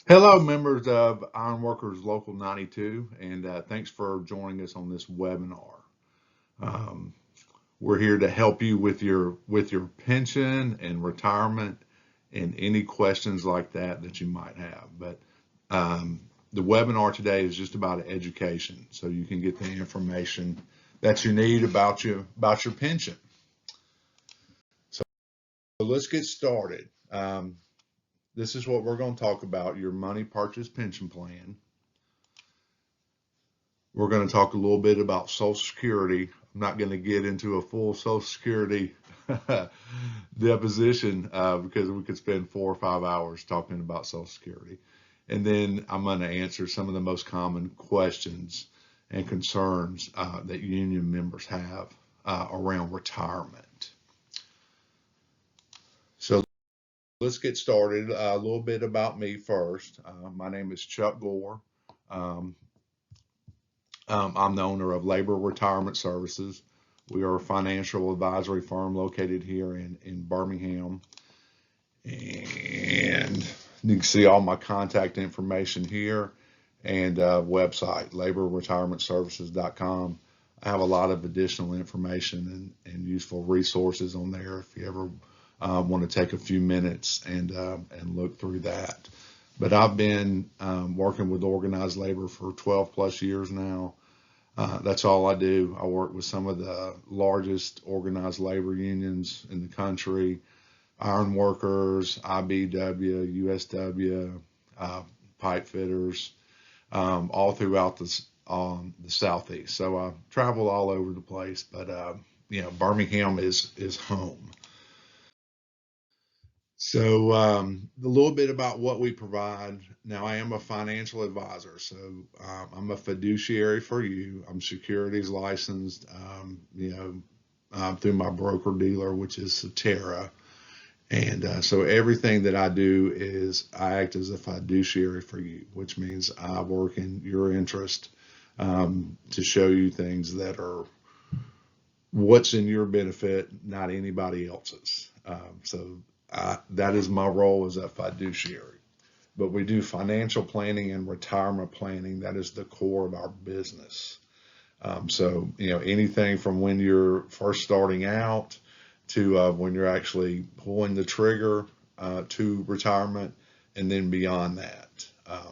Hello, members of Ironworkers Local 92, and thanks for joining us on this webinar. Um, we're here to help you with your pension and retirement and any questions like that you might have. But the webinar today is just about education, so you can get the information that you need about your pension. So let's get started. This is what we're going to talk about: your money purchase pension plan. We're going to talk a little bit about Social Security. I'm not going to get into a full Social Security deposition because we could spend 4 or 5 hours talking about Social Security. And then I'm going to answer some of the most common questions and concerns that union members have around retirement. So let's get started. A little bit about me first. My name is Chuck Gore. Um, I'm the owner of Labor Retirement Services. We are a financial advisory firm located here in Birmingham. And you can see all my contact information here and website, laborretirementservices.com. I have a lot of additional information and useful resources on there if you ever want to take a few minutes and look through that. But I've been working with organized labor for 12 plus years now. That's all I do. I work with some of the largest organized labor unions in the country: Ironworkers, IBW, USW, pipe fitters, all throughout the Southeast. So I travel all over the place, but Birmingham is home. So a little bit about what we provide. Now, I am a financial advisor, so I'm a fiduciary for you. I'm securities licensed, through my broker dealer, which is Cetera. And so everything that I do is I act as a fiduciary for you, which means I work in your interest to show you things that are what's in your benefit, not anybody else's. That is my role as a fiduciary. But we do financial planning and retirement planning. That is the core of our business. Anything from when you're first starting out to when you're actually pulling the trigger to retirement, and then beyond that.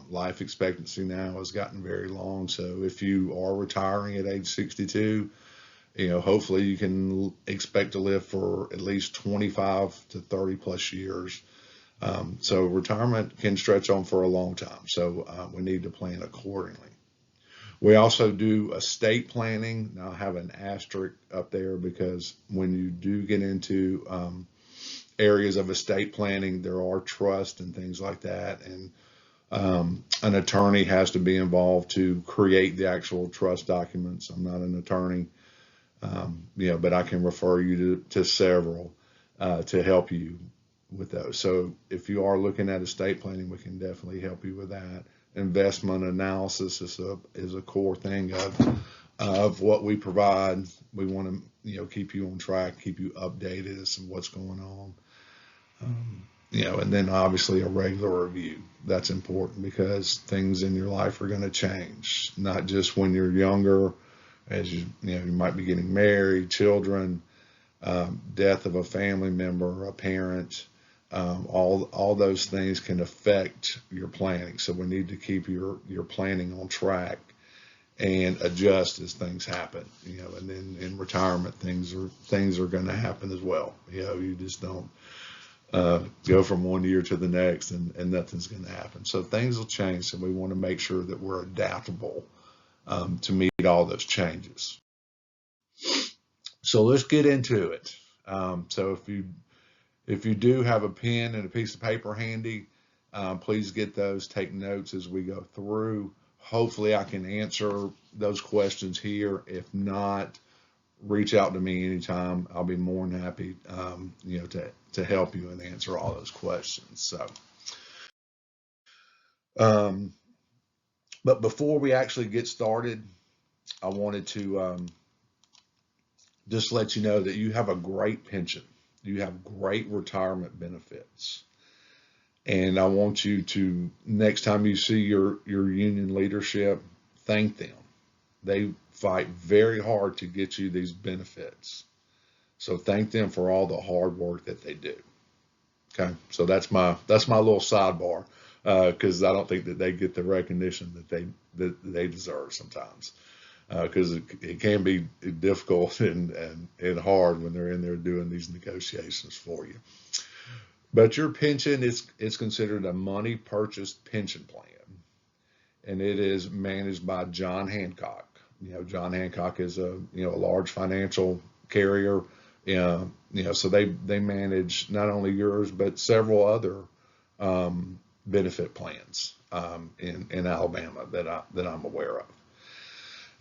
Life expectancy now has gotten very long. So if you are retiring at age 62, hopefully you can expect to live for at least 25 to 30 plus years. So retirement can stretch on for a long time. So we need to plan accordingly. We also do estate planning. Now I have an asterisk up there because when you do get into areas of estate planning, there are trusts and things like that. And an attorney has to be involved to create the actual trust documents. I'm not an attorney. But I can refer you to several to help you with those. So if you are looking at estate planning, we can definitely help you with that. Investment analysis is a core thing of what we provide. We want to keep you on track, keep you updated as to what's going on. And then obviously a regular review. That's important because things in your life are going to change, not just when you're younger, as you might be getting married, children, death of a family member, a parent. All those things can affect your planning. So we need to keep your planning on track and adjust as things happen. And then in retirement, things are going to happen as well. You just don't go from one year to the next and nothing's going to happen. So things will change. So we want to make sure that we're adaptable to meet all those changes. So let's get into it. So if you do have a pen and a piece of paper handy, please get those. Take notes as we go through. Hopefully, I can answer those questions here. If not, reach out to me anytime. I'll be more than happy, to help you and answer all those questions. So, but before we actually get started, I wanted to just let you know that you have a great pension. You have great retirement benefits. And I want you to, next time you see your union leadership, thank them. They fight very hard to get you these benefits. So thank them for all the hard work that they do. Okay, so that's my little sidebar, because I don't think that they get the recognition that they deserve sometimes, because it can be difficult and hard when they're in there doing these negotiations for you. But your pension is considered a money purchased pension plan, and it is managed by John Hancock. John Hancock is a large financial carrier. So they manage not only yours but several other benefit plans in Alabama that I'm aware of.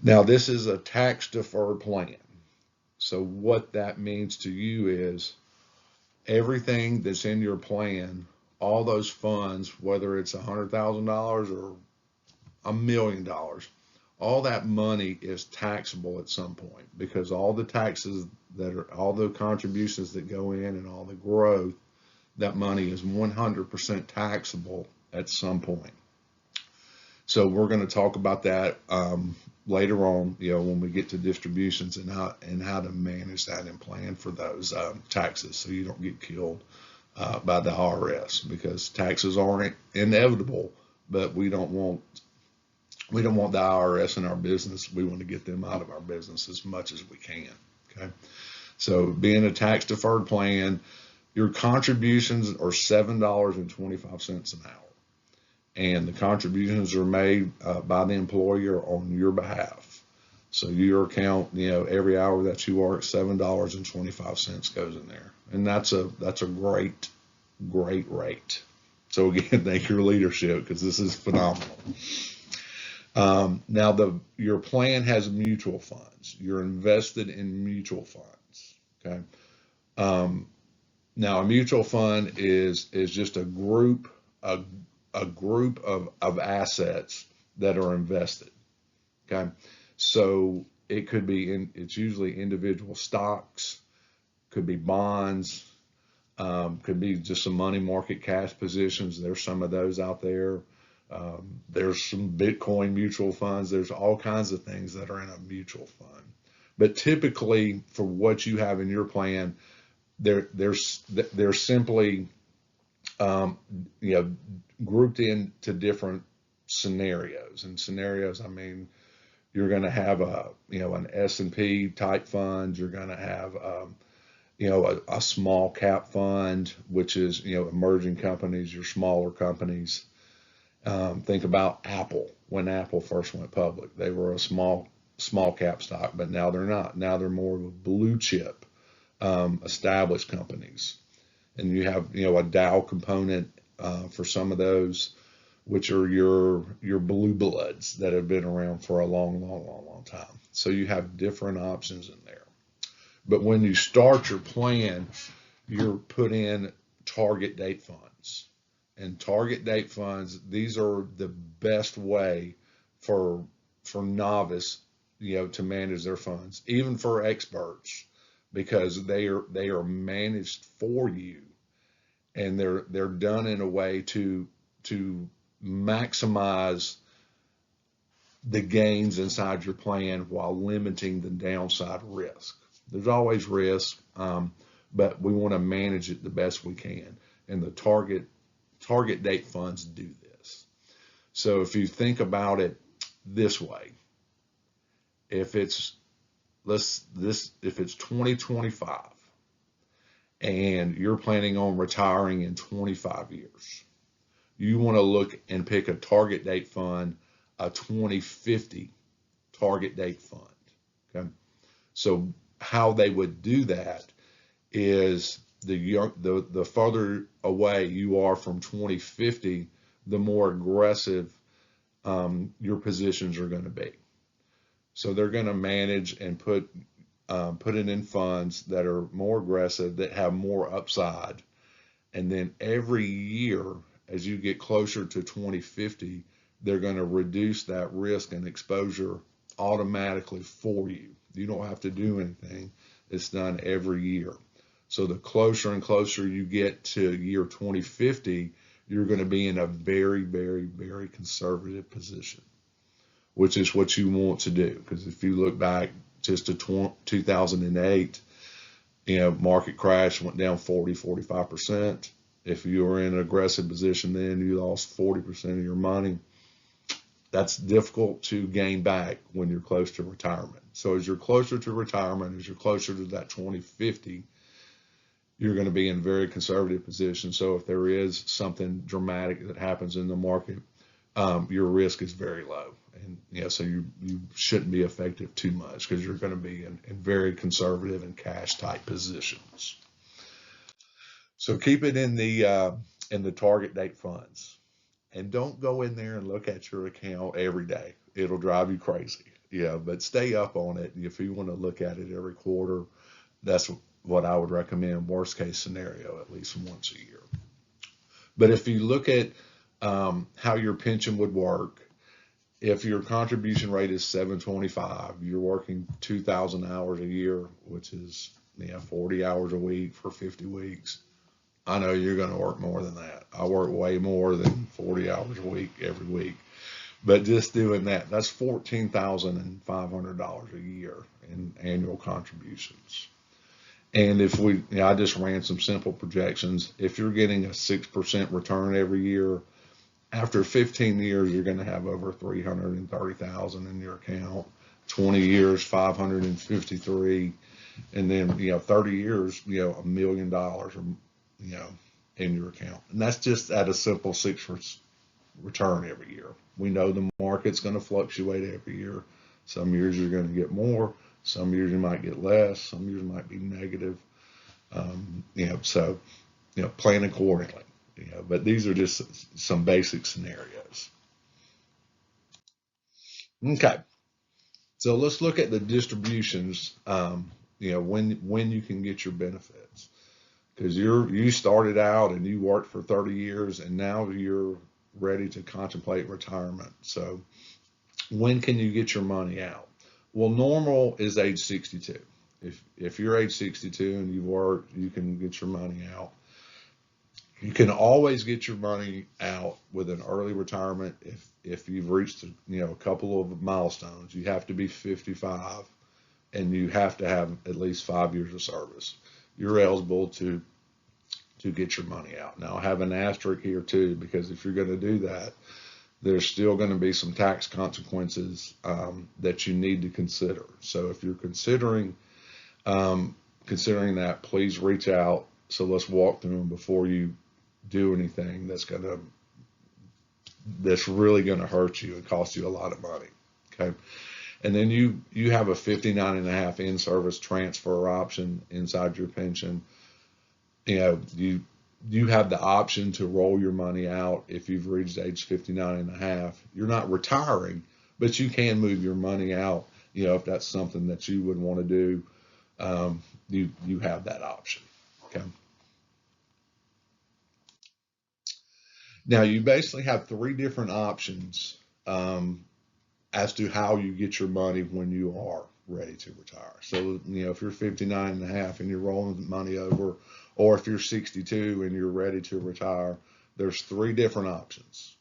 Now, this is a tax deferred plan. So what that means to you is everything that's in your plan, all those funds, whether it's $100,000 or $1 million, all that money is taxable at some point, because all the taxes all the contributions that go in and all the growth, that money is 100% taxable at some point. So we're going to talk about that later on, when we get to distributions and how to manage that and plan for those taxes, so you don't get killed by the IRS, because taxes aren't inevitable, but we don't want the IRS in our business. We want to get them out of our business as much as we can. Okay. So being a tax deferred plan, your contributions are $7.25 an hour. And the contributions are made by the employer on your behalf. So your account, every hour that you work, $7.25 goes in there. And that's a great rate. So again, thank your leadership, because this is phenomenal. Now your plan has mutual funds. You're invested in mutual funds. Okay. Now a mutual fund is just a group of assets that are invested. Okay. So it could be it's usually individual stocks, could be bonds, could be just some money market cash positions. There's some of those out there. There's some Bitcoin mutual funds. There's all kinds of things that are in a mutual fund. But typically, for what you have in your plan, they're simply grouped into different scenarios. And scenarios, I mean, you're going to have an S&P type fund. You're going to have a small cap fund, which is emerging companies, your smaller companies. Think about Apple. When Apple first went public, they were a small cap stock, but now they're not. Now they're more of a blue chip, established companies. And you have a Dow component for some of those, which are your blue bloods that have been around for a long time. So you have different options in there. But when you start your plan, you're put in target date funds. And target date funds, these are the best way for novice, to manage their funds, even for experts, because they are managed for you, and they're done in a way to maximize the gains inside your plan while limiting the downside risk. There's always risk, but we want to manage it the best we can. And the target date funds do this. So if you think about it this way, if it's 2025 and you're planning on retiring in 25 years, you want to look and pick a target date fund, a 2050 target date fund. Okay. So how they would do that is the further away you are from 2050, the more aggressive your positions are going to be. So they're going to manage and put it in funds that are more aggressive, that have more upside. And then every year, as you get closer to 2050, they're going to reduce that risk and exposure automatically for you. You don't have to do anything. It's done every year. So the closer and closer you get to year 2050, you're going to be in a very, very, very conservative position, which is what you want to do. Because if you look back just to 2008, market crash went down 45%. If you were in an aggressive position then, you lost 40% of your money. That's difficult to gain back when you're close to retirement. So as you're closer to retirement, as you're closer to that 2050, you're going to be in a very conservative position. So if there is something dramatic that happens in the market, your risk is very low. And so you shouldn't be affected too much because you're going to be in very conservative and cash type positions. So keep it in the target date funds, and don't go in there and look at your account every day. It'll drive you crazy. But stay up on it. If you want to look at it every quarter, that's what I would recommend. Worst case scenario, at least once a year. But if you look at how your pension would work, if your contribution rate is 725, you're working 2,000 hours a year, which is 40 hours a week for 50 weeks. I know you're going to work more than that. I work way more than 40 hours a week every week. But just doing that, that's $14,500 a year in annual contributions. And if I just ran some simple projections. If you're getting a 6% return every year, after 15 years, you're going to have over $330,000 in your account. 20 years, 553, and then 30 years, $1 million, in your account. And that's just at a simple 6% return every year. We know the market's going to fluctuate every year. Some years you're going to get more. Some years you might get less. Some years might be negative. So plan accordingly. But these are just some basic scenarios. Okay, so let's look at the distributions. When you can get your benefits, because you started out and you worked for 30 years, and now you're ready to contemplate retirement. So when can you get your money out? Well, normal is age 62. If you're age 62 and you've worked, you can get your money out. You can always get your money out with an early retirement if you've reached a couple of milestones. You have to be 55 and you have to have at least 5 years of service. You're eligible to get your money out. Now I have an asterisk here too, because if you're going to do that, there's still going to be some tax consequences that you need to consider. So if you're considering that, please reach out. So let's walk through them before you do anything that's really going to hurt you and cost you a lot of money. Okay. And then you have a 59.5 in-service transfer option inside your pension. You have the option to roll your money out if you've reached age 59.5. You're not retiring, but you can move your money out. If that's something that you would want to do, you have that option. Okay. Now you basically have 3 different options as to how you get your money when you are ready to retire. So, if you're 59.5 and you're rolling money over, or if you're 62 and you're ready to retire, there's 3 different options.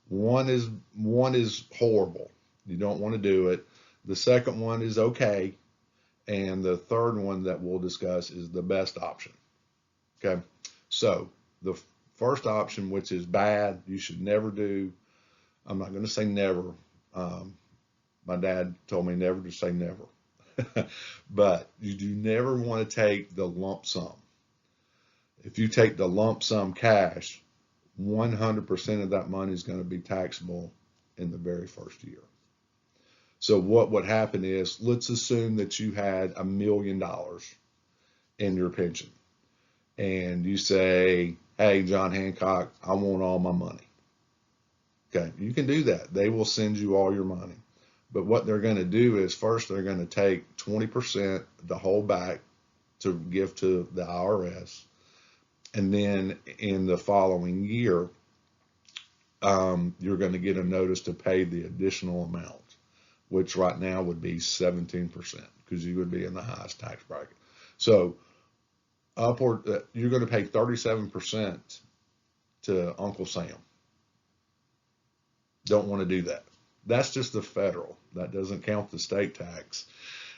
One is horrible. You don't want to do it. The second one is okay. And the third one that we'll discuss is the best option. Okay. So the first option, which is bad, you should never do. I'm not going to say never. My dad told me never to say never. But you do never want to take the lump sum. If you take the lump sum cash, 100% of that money is going to be taxable in the very first year. So what would happen is, let's assume that you had $1 million in your pension, and you say, hey, John Hancock, I want all my money. Okay, you can do that. They will send you all your money. But what they're going to do is, first they're going to take 20% to hold back to give to the IRS. And then in the following year, you're going to get a notice to pay the additional amount, which right now would be 17%, because you would be in the highest tax bracket. So you're going to pay 37% to Uncle Sam. Don't want to do that. That's just the federal. That doesn't count the state tax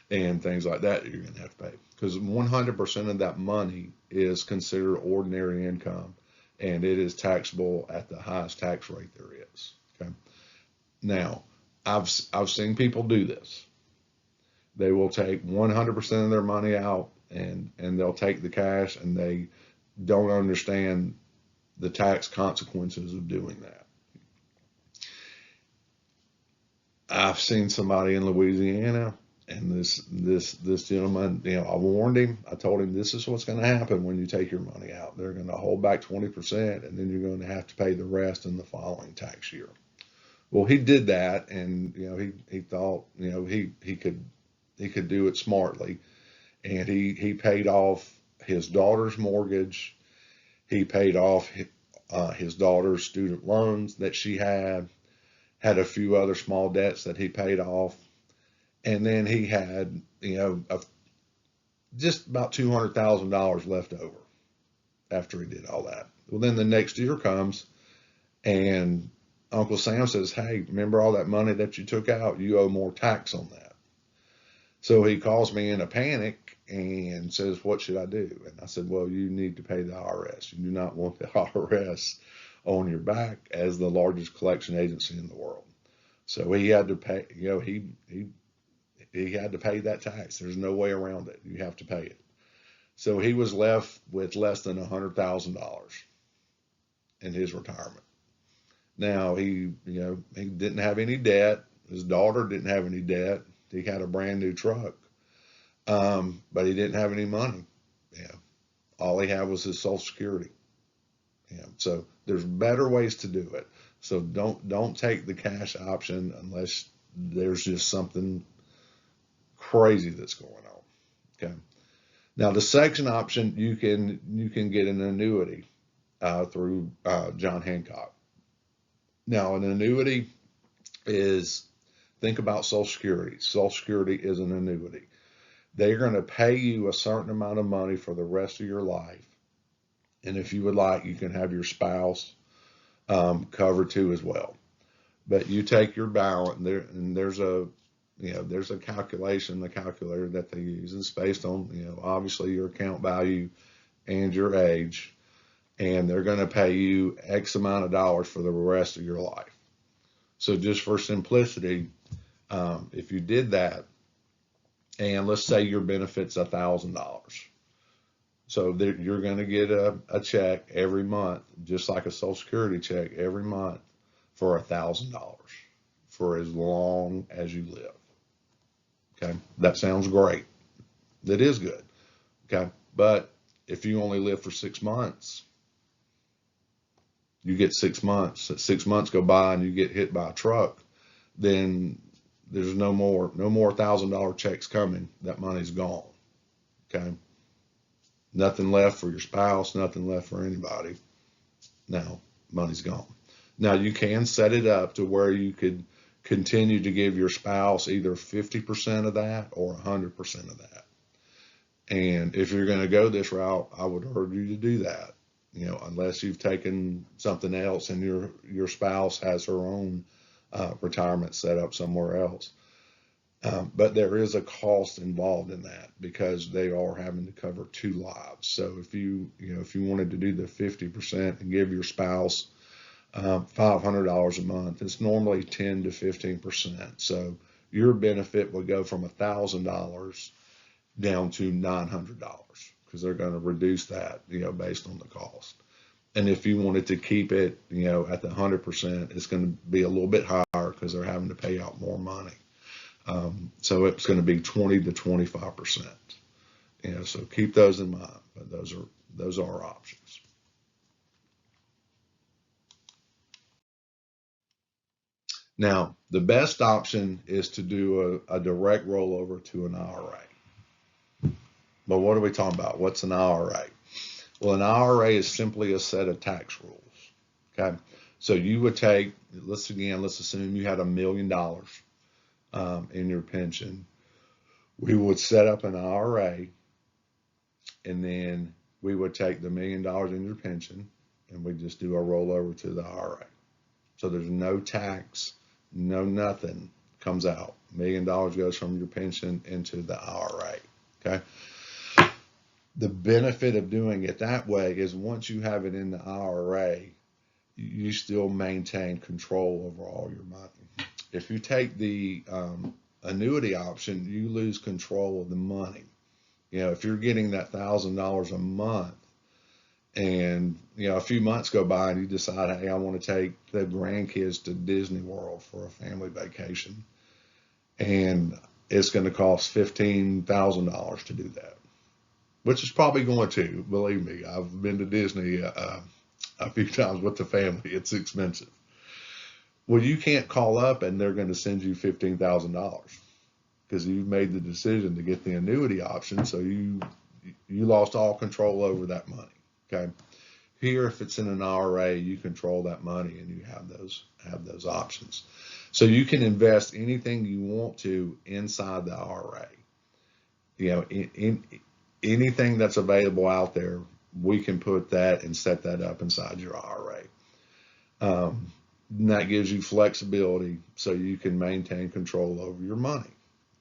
and things like that you're going to have to pay, because 100% of that money is considered ordinary income, and it is taxable at the highest tax rate there is. Okay. Now, I've seen people do this. They will take 100% of their money out, and they'll take the cash, and they don't understand the tax consequences of doing that. I've seen somebody in Louisiana, and this gentleman, I warned him. I told him, this is what's going to happen when you take your money out. They're going to hold back 20%, and then you're going to have to pay the rest in the following tax year. Well, he did that, and he thought he could do it smartly, and he paid off his daughter's mortgage. He paid off his daughter's student loans that she had a few other small debts that he paid off. And then he had, just about $200,000 left over after he did all that. Well, then the next year comes, and Uncle Sam says, hey, remember all that money that you took out? You owe more tax on that. So he calls me in a panic and says, what should I do? And I said, well, you need to pay the IRS. You do not want the IRS on your back as the largest collection agency in the world. So he had to pay, he had to pay that tax. There's no way around it. You have to pay it. So he was left with less than $100,000 in his retirement. Now he didn't have any debt. His daughter didn't have any debt. He had a brand new truck, but he didn't have any money. All he had was his Social Security. So there's better ways to do it. So don't take the cash option unless there's just something crazy that's going on. Okay. Now the section option, you can get an annuity through John Hancock. Now an annuity is, think about Social Security. Social Security is an annuity. They're going to pay you a certain amount of money for the rest of your life, and if you would like, you can have your spouse covered too as well. But you take your balance, and there's a calculation, the calculator that they use. It's based on, obviously your account value and your age, and they're going to pay you X amount of dollars for the rest of your life. So just for simplicity, if you did that, and let's say your benefit's $1,000. So you're going to get a check every month, just like a Social Security check every month, for $1,000 for as long as you live. Okay, that sounds great. That is good. Okay, but if you only live for 6 months, you get 6 months. 6 months go by and you get hit by a truck, then there's no more $1,000 checks coming. That money's gone. Okay. Nothing left for your spouse, nothing left for anybody. Now, money's gone. Now, you can set it up to where you could continue to give your spouse either 50% of that or 100% of that. And if you're going to go this route, I would urge you to do that, unless you've taken something else and your spouse has her own retirement set up somewhere else. But there is a cost involved in that because they are having to cover 2 lives. So if you wanted to do the 50% and give your spouse $500 a month, it's normally 10 to 15%. So your benefit would go from $1,000 down to $900 because they're going to reduce that, based on the cost. And if you wanted to keep it, at the 100%, it's going to be a little bit higher because they're having to pay out more money. So it's going to be 20 to 25%. So keep those in mind. But those are options. Now, the best option is to do a direct rollover to an IRA. But what are we talking about? What's an IRA? Well, an IRA is simply a set of tax rules. Okay, so you would take, let's assume you had $1 million in your pension. We would set up an IRA, and then we would take the $1 million in your pension, and we just do a rollover to the IRA. So there's no tax, no nothing comes out. $1 million goes from your pension into the IRA. Okay. The benefit of doing it that way is once you have it in the IRA, you still maintain control over all your money. If you take the annuity option, you lose control of the money. You know, if you're getting that $1,000 a month, and you know, a few months go by and you decide, hey, I want to take the grandkids to Disney World for a family vacation, and it's going to cost $15,000 to do that, which is probably going to, believe me. I've been to Disney a few times with the family. It's expensive. Well, you can't call up and they're going to send you $15,000 because you've made the decision to get the annuity option. So you lost all control over that money. Okay. Here, if it's in an IRA, you control that money and you have those options. So you can invest anything you want to inside the IRA. You know, in anything that's available out there, we can put that and set that up inside your IRA. And that gives you flexibility so you can maintain control over your money.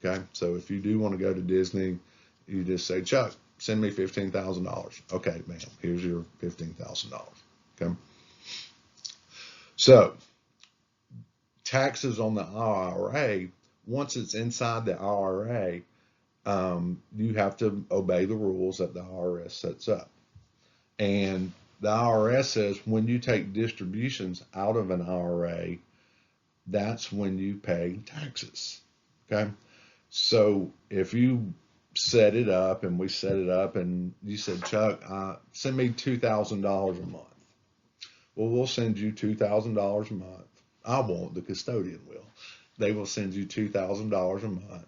Okay. So if you do want to go to Disney, you just say, Chuck, send me $15,000. Okay, ma'am, here's your $15,000. Okay. So taxes on the IRA, once it's inside the IRA, you have to obey the rules that the IRS sets up. And the IRS says when you take distributions out of an IRA, that's when you pay taxes. Okay. So if you set it up and we set it up and you said, Chuck, send me $2,000 a month. Well, we'll send you $2,000 a month. I won't, the custodian will. They will send you $2,000 a month.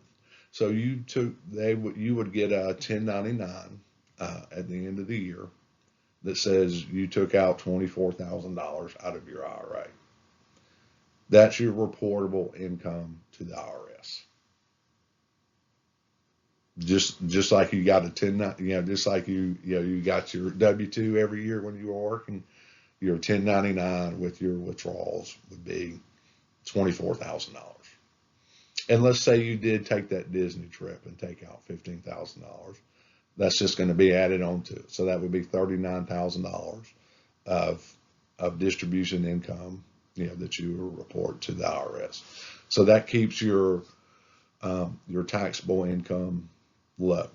So you would get a 1099 at the end of the year that says you took out $24,000 out of your IRA. That's your reportable income to the IRS. Just like you got a 10, just like you got your W-2 every year when you were working, your 1099 with your withdrawals would be $24,000. And let's say you did take that Disney trip and take out $15,000. That's just going to be added on to it. So that would be $39,000 of distribution income, that you will report to the IRS. So that keeps your taxable income low.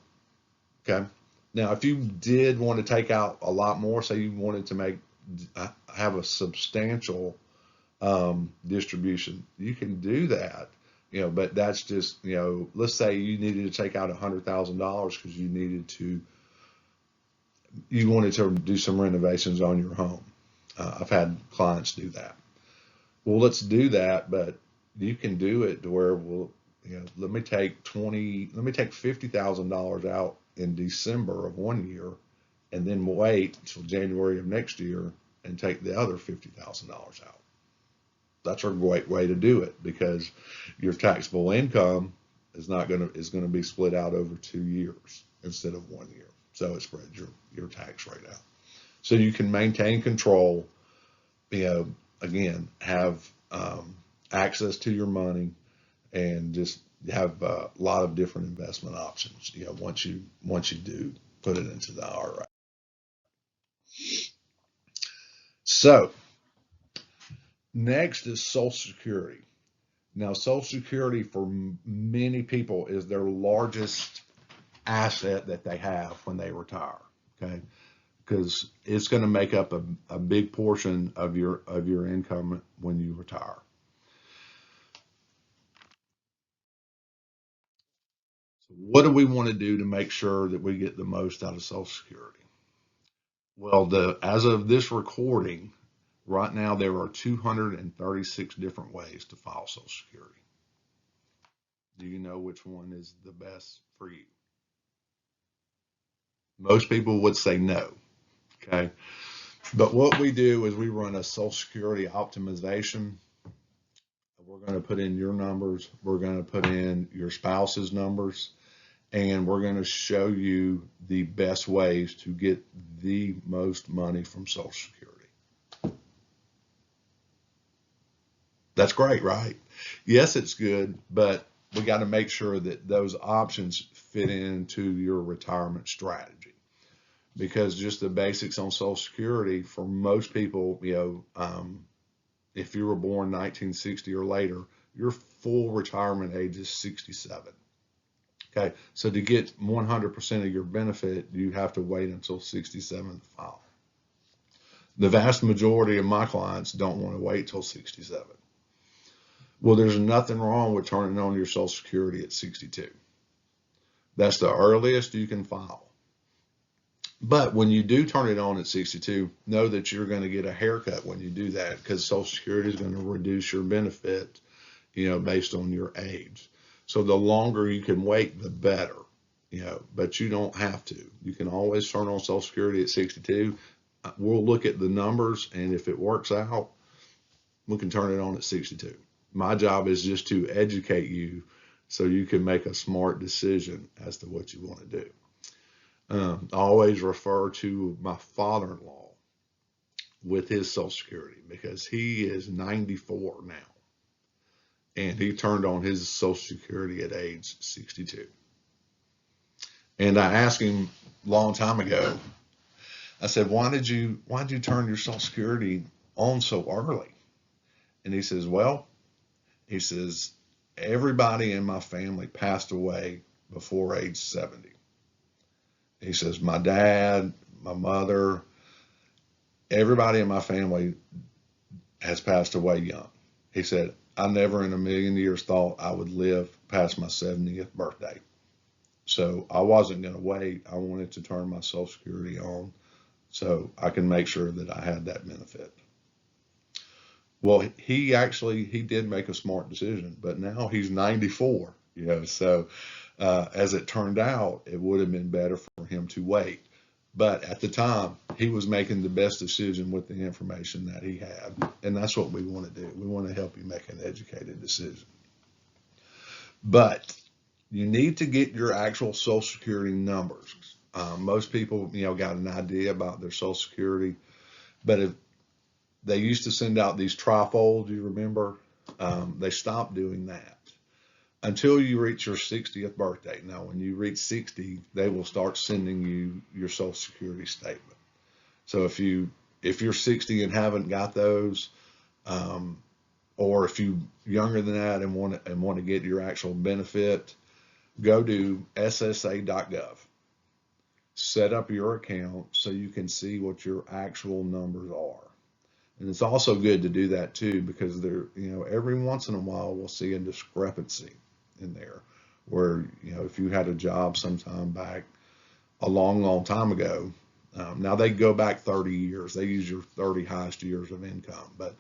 Okay. Now, if you did want to take out a lot more, say you wanted to have a substantial distribution, you can do that. But that's just, let's say you needed to take out $100,000 because you wanted to do some renovations on your home. I've had clients do that. Well, let's do that, but you can do it to where, let me take $50,000 out in December of one year and then wait until January of next year and take the other $50,000 out. That's a great way to do it because your taxable income is going to be split out over 2 years instead of 1 year. So it spreads your tax rate out. So you can maintain control, again, have access to your money and just have a lot of different investment options, once you do put it into the IRA. So next is Social Security. Now, Social Security for many people is their largest asset that they have when they retire. Okay, because it's going to make up a big portion of your income when you retire. So what do we want to do to make sure that we get the most out of Social Security? Well, as of this recording, right now there are 236 different ways to file Social Security. Do you know which one is the best for you? Most people would say no. Okay. But what we do is we run a Social Security optimization. We're going to put in your numbers. We're going to put in your spouse's numbers. And we're going to show you the best ways to get the most money from Social Security. That's great, right? Yes, it's good, but we got to make sure that those options fit into your retirement strategy, because just the basics on Social Security for most people, if you were born 1960 or later, your full retirement age is 67. Okay, so to get 100% of your benefit, you have to wait until 67 to file. The vast majority of my clients don't want to wait till 67. Well, there's nothing wrong with turning on your Social Security at 62. That's the earliest you can file. But when you do turn it on at 62, know that you're going to get a haircut when you do that, because Social Security is going to reduce your benefit, based on your age. So the longer you can wait, the better, but you don't have to. You can always turn on Social Security at 62. We'll look at the numbers, and if it works out, we can turn it on at 62. My job is just to educate you so you can make a smart decision as to what you want to do. I always refer to my father-in-law with his Social Security because he is 94 now, and he turned on his Social Security at age 62. And I asked him a long time ago, I said, why did you turn your Social Security on so early? And he says, well, he says, everybody in my family passed away before age 70. He says, my dad, my mother, everybody in my family has passed away young. He said, I never in a million years thought I would live past my 70th birthday. So I wasn't going to wait. I wanted to turn my Social Security on so I can make sure that I had that benefit. Well, he did make a smart decision, but now he's 94, so as it turned out, it would have been better for him to wait. But at the time, he was making the best decision with the information that he had. And that's what we want to do. We want to help you make an educated decision. But you need to get your actual Social Security numbers. Most people, got an idea about their Social Security, but if they used to send out these trifolds, you remember, they stopped doing that until you reach your 60th birthday. Now, when you reach 60, they will start sending you your Social Security statement. So if you're 60 and haven't got those, or if you're younger than that and want to get your actual benefit, go to ssa.gov. Set up your account so you can see what your actual numbers are. And it's also good to do that too, because every once in a while we'll see a discrepancy in there where, if you had a job sometime back a long, long time ago, now they go back 30 years, they use your 30 highest years of income, but,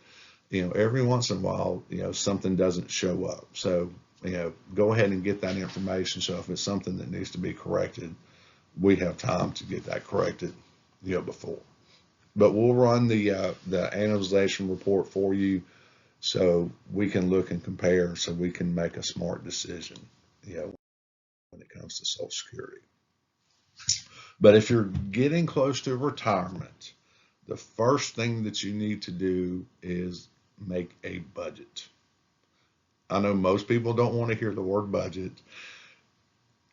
every once in a while, something doesn't show up. So, go ahead and get that information. So if it's something that needs to be corrected, we have time to get that corrected, before. But we'll run the analyzation report for you so we can look and compare so we can make a smart decision, when it comes to Social Security. But if you're getting close to retirement, the first thing that you need to do is make a budget. I know most people don't want to hear the word budget.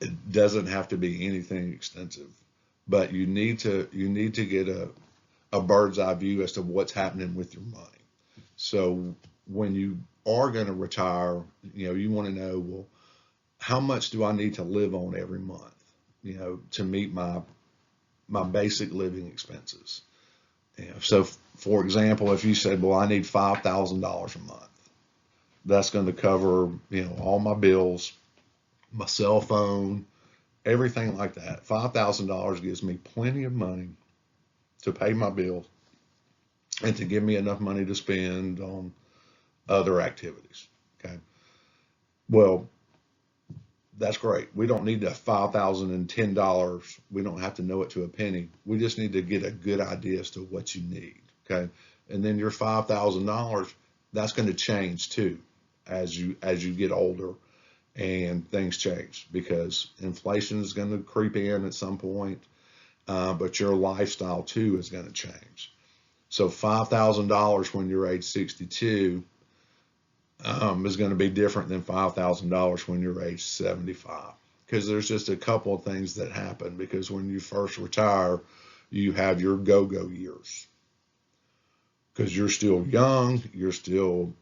It doesn't have to be anything extensive, but you need to get a bird's eye view as to what's happening with your money. So when you are going to retire, you want to know, well, how much do I need to live on every month, to meet my basic living expenses. So for example, if you said, well, I need $5,000 a month, that's going to cover, all my bills, my cell phone, everything like that. $5,000 gives me plenty of money to pay my bills and to give me enough money to spend on other activities. Okay. Well, that's great. We don't need the $5,010. We don't have to know it to a penny. We just need to get a good idea as to what you need. Okay. And then your $5,000, that's going to change too as you get older and things change, because inflation is going to creep in at some point, but your lifestyle too is going to change. So $5,000 when you're age 62 is going to be different than $5,000 when you're age 75. Because there's just a couple of things that happen. Because when you first retire, you have your go-go years. Because you're still young, you're still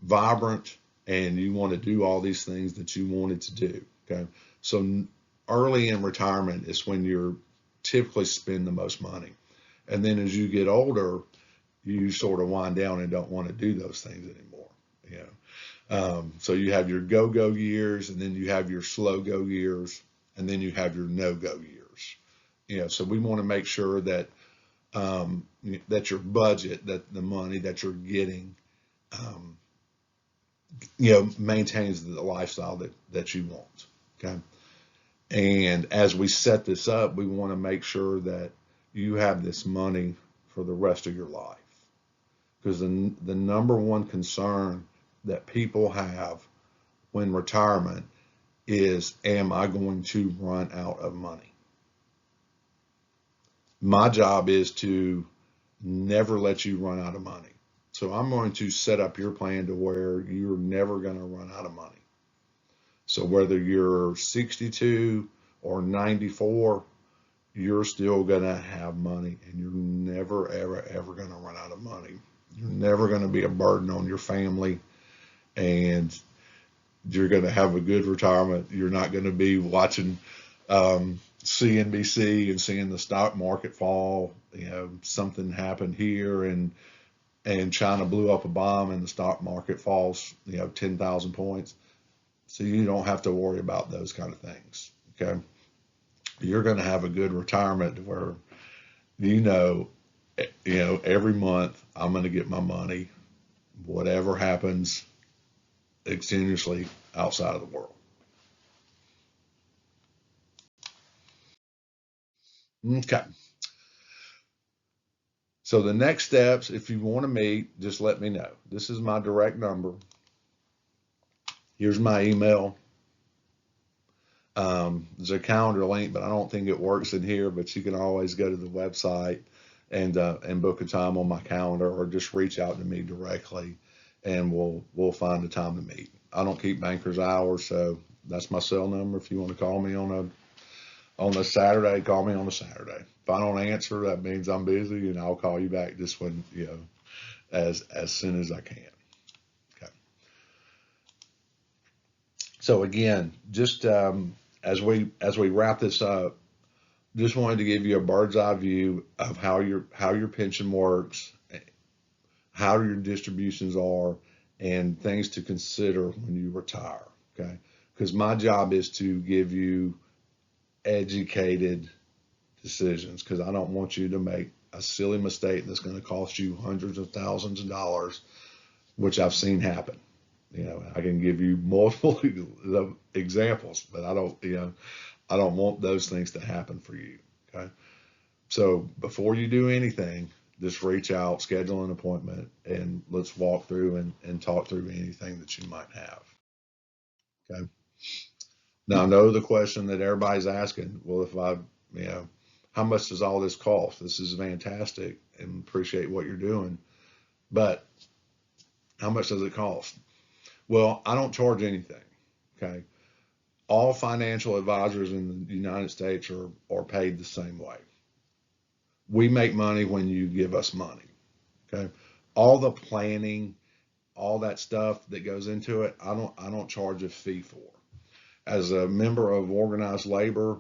vibrant, and you want to do all these things that you wanted to do. Okay, so early in retirement is when you're typically spend the most money, and then as you get older, you sort of wind down and don't want to do those things anymore. You know, so you have your go-go years, and then you have your slow-go years, and then you have your no-go years. You know, so we want to make sure that that your budget, that the money that you're getting, um, maintains the lifestyle that you want. Okay. And as we set this up, we want to make sure that you have this money for the rest of your life. Because the number one concern that people have when retirement is, am I going to run out of money? My job is to never let you run out of money. So I'm going to set up your plan to where you're never going to run out of money. So whether you're 62 or 94, you're still going to have money, and you're never, ever, ever going to run out of money. You're never going to be a burden on your family, and you're going to have a good retirement. You're not going to be watching CNBC and seeing the stock market fall. Something happened here, and China blew up a bomb and the stock market falls, 10,000 points. So you don't have to worry about those kind of things. Okay. You're going to have a good retirement where, every month I'm going to get my money, whatever happens extenuously outside of the world. Okay. So the next steps, if you want to meet, just let me know. This is my direct number. Here's my email. There's a calendar link, but I don't think it works in here. But you can always go to the website and book a time on my calendar, or just reach out to me directly, and we'll find a time to meet. I don't keep banker's hours, so that's my cell number. If you want to call me on a Saturday, call me on a Saturday. If I don't answer, that means I'm busy, and I'll call you back just when as soon as I can. Okay. So again, just as we wrap this up, just wanted to give you a bird's eye view of how your pension works, how your distributions are, and things to consider when you retire. Okay, because my job is to give you educated decisions, because I don't want you to make a silly mistake that's going to cost you hundreds of thousands of dollars, which I've seen happen. I can give you multiple examples, but I don't want those things to happen for you. Okay. So before you do anything, just reach out, schedule an appointment, and let's walk through and talk through anything that you might have. Okay. Now I know the question that everybody's asking, well, how much does all this cost? This is fantastic and appreciate what you're doing, but how much does it cost? Well, I don't charge anything. Okay. All financial advisors in the United States are paid the same way. We make money when you give us money. Okay. All the planning, all that stuff that goes into it, I don't charge a fee for. As a member of organized labor,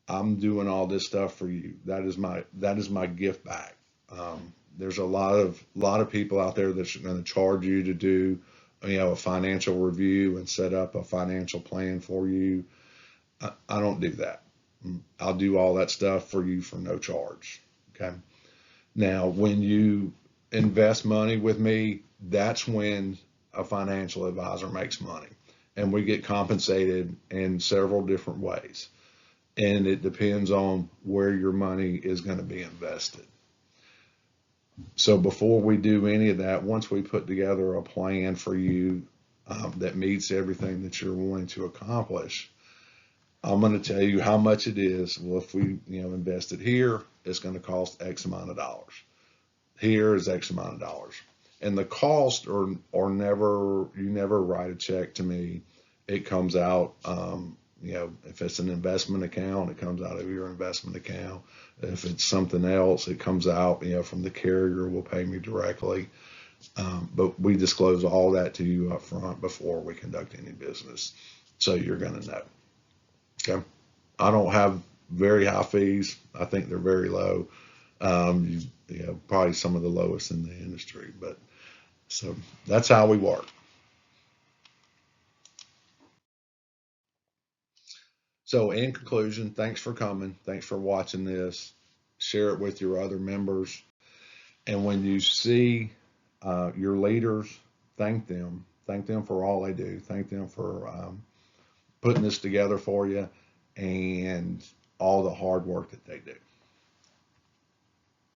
I'm doing all this stuff for you. That is my gift back. There's a lot of people out there that's going to charge you to do a financial review and set up a financial plan for you. I don't do that. I'll do all that stuff for you for no charge. Okay. Now, when you invest money with me, that's when a financial advisor makes money, and we get compensated in several different ways. And it depends on where your money is going to be invested. So before we do any of that, once we put together a plan for you that meets everything that you're wanting to accomplish, I'm going to tell you how much it is. Well, if we invest it here, it's going to cost X amount of dollars. Here is X amount of dollars. And the cost are never, you never write a check to me. It comes out, if it's an investment account, it comes out of your investment account. If it's something else, it comes out, from the carrier will pay me directly. But we disclose all that to you up front before we conduct any business. So you're going to know. Okay. I don't have very high fees. I think they're very low. Probably some of the lowest in the industry, but so that's how we work. So in conclusion, thanks for coming. Thanks for watching this. Share it with your other members. And when you see your leaders, thank them. Thank them for all they do. Thank them for putting this together for you and all the hard work that they do.